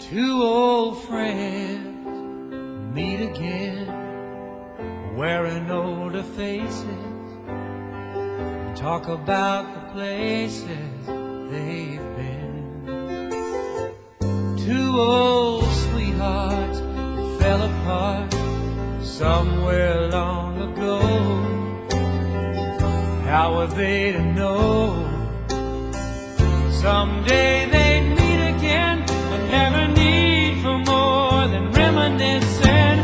Two old friends meet again, wearing older faces, and talk about the places they've been. Two old sweethearts that fell apart somewhere long ago. How were they to know someday they'd meet again? But never need for more than reminiscing.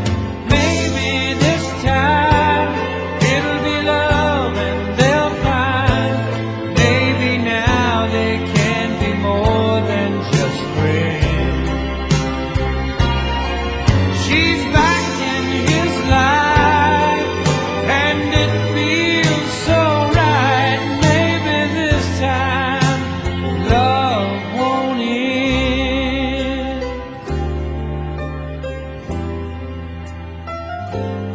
Maybe this time it'll be love and they'll find maybe now they can be more than just friends. She's back in his life and it feels so right. Maybe this time love won't end.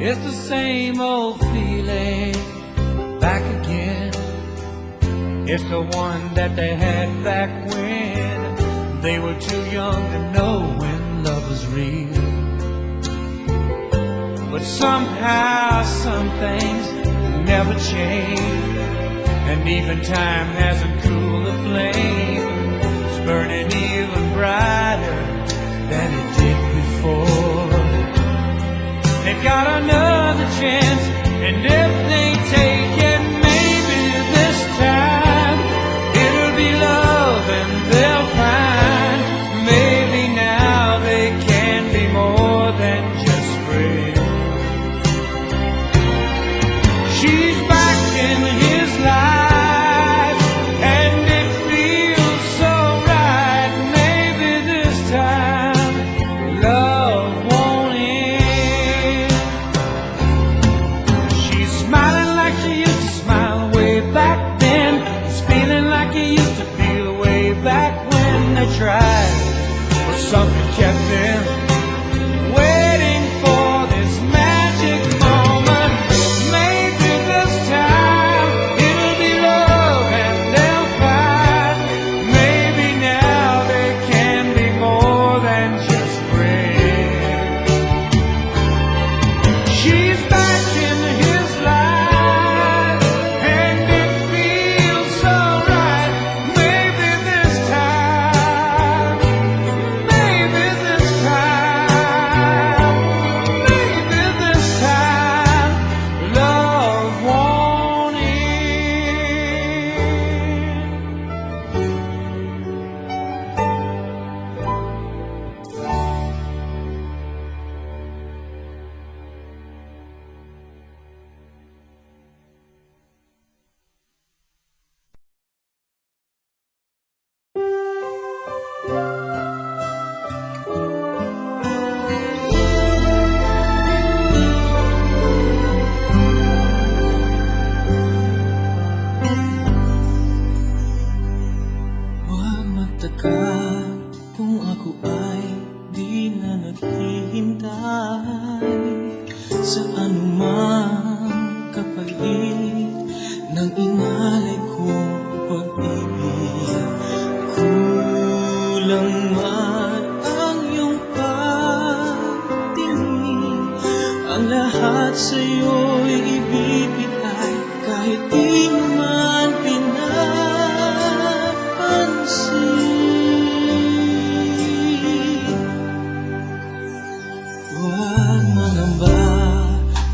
It's the same old feeling back again. It's the one that they had back when they were too young to know when love was real. But somehow some things never change, and even time hasn't cooled the flame. It's burning even brighter than it did before. They've got another chance, and if they take it, maybe this time it'll be love and they'll find maybe now they can be more than just friends. She's back in his life and it feels so right. Maybe this time love won't end. She's smiling like she used to smile way back then. He's feeling like he used to feel way back when they tried, but something kept them waiting for this magic moment. Maybe this time it'll be love and they'll find maybe now they can be more than just friends. She's back in his life and it feels so right. Maybe this time, maybe this time, maybe this time love won't end. Huwag magtaka kung ako ay di na naghihintay sa anumang kapalit ng inalay kong pag-ibig. Kulang man ang iyong pagtingin, ang lahat sa'yo'y ibibigay kahit di mo man pinapansin. Huwag mangamba,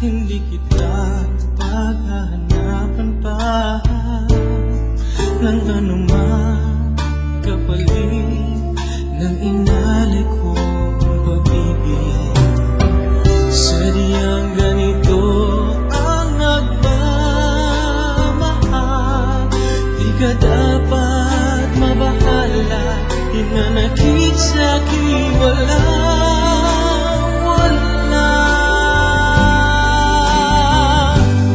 hindi kita paghahanapan pa ng anumang kapalit ng inalay kong pag-ibig. Sadyang ganito ang nagmamahal, di ka dapat mabahala, hinanakit sa'kin walang-wala.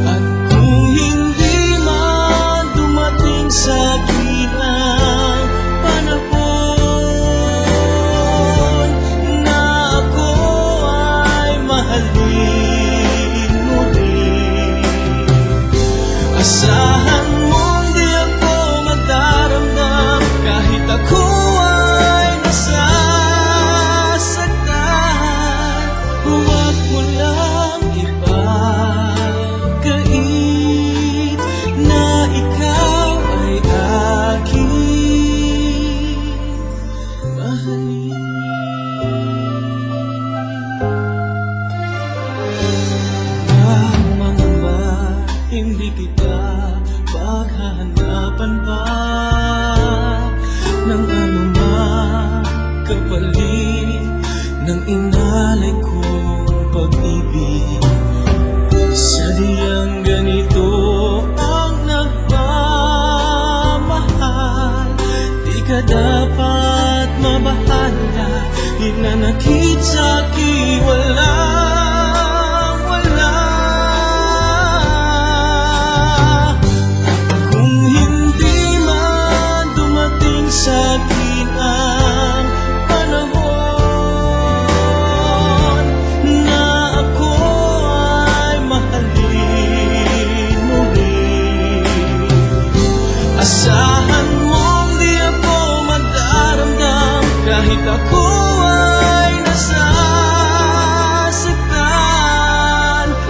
At kung hindi man dumating sa'kin ang panahon na ako ay mahalin muli, asahan mong di ako magdaramdam kahit ako ay nasa di kita paghahanapan pa ng anumang kapalit ng inalay kong pag-ibig. Sadyang ganito ang nagmamahal, di ka dapat mabahala, hinanakit sa'kin walang wala. Kung hindi man dumating sa'kin ang panahon na ako ay mahalin muli, asahan mong di ako madaramdam kahit ako ay nasasaktan.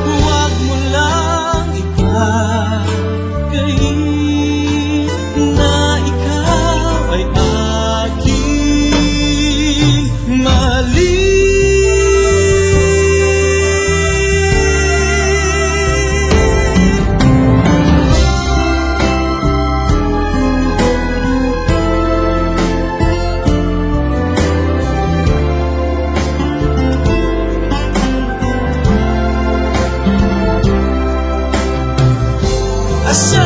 Huwag mo lang ipagkain na ikaw ay aking mahalin. Asa